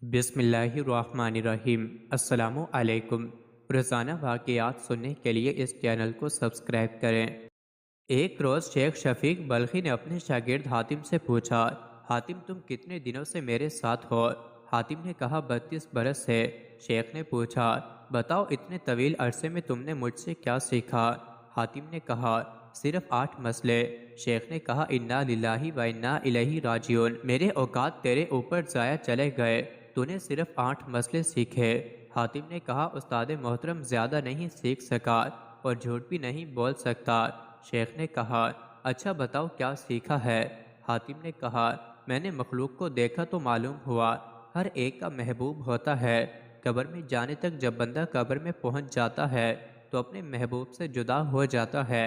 بسم اللہ الرحمن الرحیم۔ السلام علیکم۔ روزانہ واقعات سننے کے لیے اس چینل کو سبسکرائب کریں۔ ایک روز شیخ شفیق بلخی نے اپنے شاگرد حاتم سے پوچھا، حاتم تم کتنے دنوں سے میرے ساتھ ہو؟ حاتم نے کہا 32 برس سے۔ شیخ نے پوچھا بتاؤ اتنے طویل عرصے میں تم نے مجھ سے کیا سیکھا؟ حاتم نے کہا صرف 8 مسئلے۔ شیخ نے کہا انا للہ و انا الیہ راجعون، میرے اوقات تیرے اوپر ضائع چلے گئے، تو نے صرف 8 مسئلے سیکھے۔ حاتم نے کہا استاد محترم زیادہ نہیں سیکھ سکا اور جھوٹ بھی نہیں بول سکتا۔ شیخ نے کہا اچھا بتاؤ کیا سیکھا ہے؟ حاتم نے کہا میں نے مخلوق کو دیکھا تو معلوم ہوا ہر ایک کا محبوب ہوتا ہے۔ قبر میں جانے تک جب بندہ قبر میں پہنچ جاتا ہے تو اپنے محبوب سے جدا ہو جاتا ہے،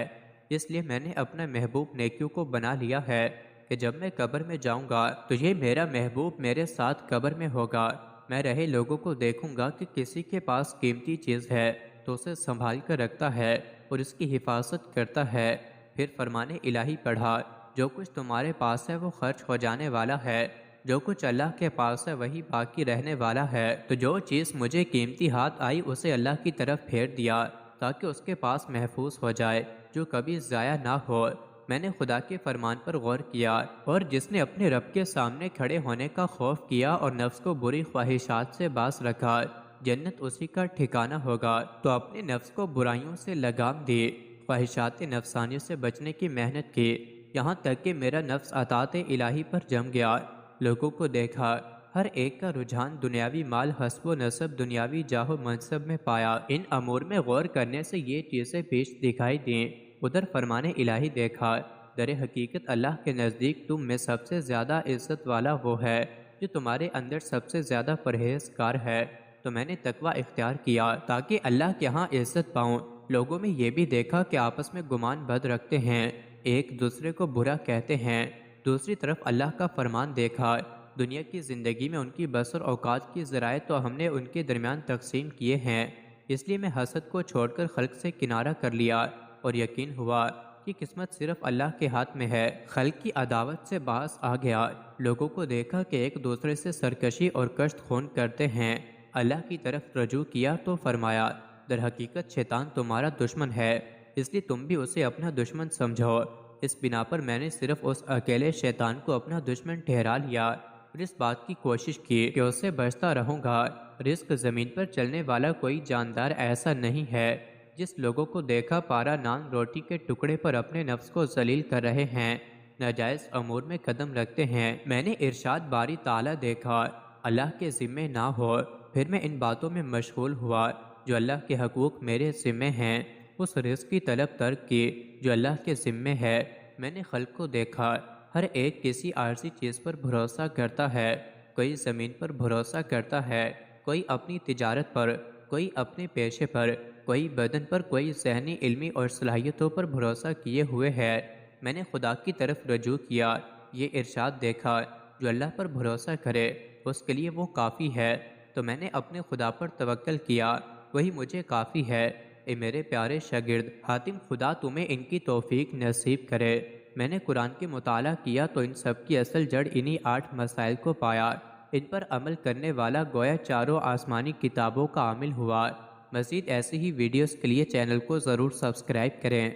اس لیے میں نے اپنا محبوب نیکیوں کو بنا لیا ہے کہ جب میں قبر میں جاؤں گا تو یہ میرا محبوب میرے ساتھ قبر میں ہوگا۔ میں رہے لوگوں کو دیکھوں گا کہ کسی کے پاس قیمتی چیز ہے تو اسے سنبھال کر رکھتا ہے اور اس کی حفاظت کرتا ہے۔ پھر فرمان الہی پڑھا جو کچھ تمہارے پاس ہے وہ خرچ ہو جانے والا ہے، جو کچھ اللہ کے پاس ہے وہی باقی رہنے والا ہے، تو جو چیز مجھے قیمتی ہاتھ آئی اسے اللہ کی طرف پھیر دیا تاکہ اس کے پاس محفوظ ہو جائے، جو کبھی ضائع نہ ہو۔ میں نے خدا کے فرمان پر غور کیا اور جس نے اپنے رب کے سامنے کھڑے ہونے کا خوف کیا اور نفس کو بری خواہشات سے باز رکھا، جنت اسی کا ٹھکانہ ہوگا۔ تو اپنے نفس کو برائیوں سے لگام دی، خواہشات نفسانی سے بچنے کی محنت کی، یہاں تک کہ میرا نفس اطاعت الہی پر جم گیا۔ لوگوں کو دیکھا، ہر ایک کا رجحان دنیاوی مال، حسب و نسب، دنیاوی جاہ و منصب میں پایا۔ ان امور میں غور کرنے سے یہ چیزیں پیش دکھائی دیں۔ ادھر فرمان الہی دیکھا، در حقیقت اللہ کے نزدیک تم میں سب سے زیادہ عزت والا وہ ہے جو تمہارے اندر سب سے زیادہ پرہیزگار ہے۔ تو میں نے تقوی اختیار کیا تاکہ اللہ کے ہاں عزت پاؤں۔ لوگوں میں یہ بھی دیکھا کہ آپس میں گمان بد رکھتے ہیں، ایک دوسرے کو برا کہتے ہیں۔ دوسری طرف اللہ کا فرمان دیکھا، دنیا کی زندگی میں ان کی بسر اوقات کی ذرائع تو ہم نے ان کے درمیان تقسیم کیے ہیں، اس لیے میں حسد کو چھوڑ کر خلق سے کنارہ کر لیا اور یقین ہوا کہ قسمت صرف اللہ کے ہاتھ میں ہے۔ خلق کی عداوت سے باز آ گیا، لوگوں کو دیکھا کہ ایک دوسرے سے سرکشی اور کشت خون کرتے ہیں۔ اللہ کی طرف رجوع کیا تو فرمایا در حقیقت شیطان تمہارا دشمن ہے، اس لیے تم بھی اسے اپنا دشمن سمجھو۔ اس بنا پر میں نے صرف اس اکیلے شیطان کو اپنا دشمن ٹھہرا لیا اور اس بات کی کوشش کی کہ اس سے بچتا رہوں گا۔ رزق زمین پر چلنے والا کوئی جاندار ایسا نہیں ہے جس لوگوں کو دیکھا پارا نان روٹی کے ٹکڑے پر اپنے نفس کو ذلیل کر رہے ہیں، ناجائز امور میں قدم رکھتے ہیں۔ میں نے ارشاد باری تعالیٰ دیکھا، اللہ کے ذمے نہ ہو، پھر میں ان باتوں میں مشغول ہوا جو اللہ کے حقوق میرے ذمے ہیں، اس رزق کی طلب ترک کی جو اللہ کے ذمے ہے۔ میں نے خلق کو دیکھا، ہر ایک کسی عارضی چیز پر بھروسہ کرتا ہے، کوئی زمین پر بھروسہ کرتا ہے، کوئی اپنی تجارت پر، کوئی اپنے پیشے پر، کوئی بدن پر، کوئی ذہنی علمی اور صلاحیتوں پر بھروسہ کیے ہوئے ہے۔ میں نے خدا کی طرف رجوع کیا، یہ ارشاد دیکھا جو اللہ پر بھروسہ کرے اس کے لیے وہ کافی ہے۔ تو میں نے اپنے خدا پر توکل کیا، وہی مجھے کافی ہے۔ اے میرے پیارے شاگرد حاتم، خدا تمہیں ان کی توفیق نصیب کرے۔ میں نے قرآن کے مطالعہ کیا تو ان سب کی اصل جڑ انہی 8 مسائل کو پایا۔ ان پر عمل کرنے والا گویا چاروں آسمانی کتابوں کا عامل ہوا۔ مزید ایسی ہی ویڈیوز کے لیے چینل کو ضرور سبسکرائب کریں۔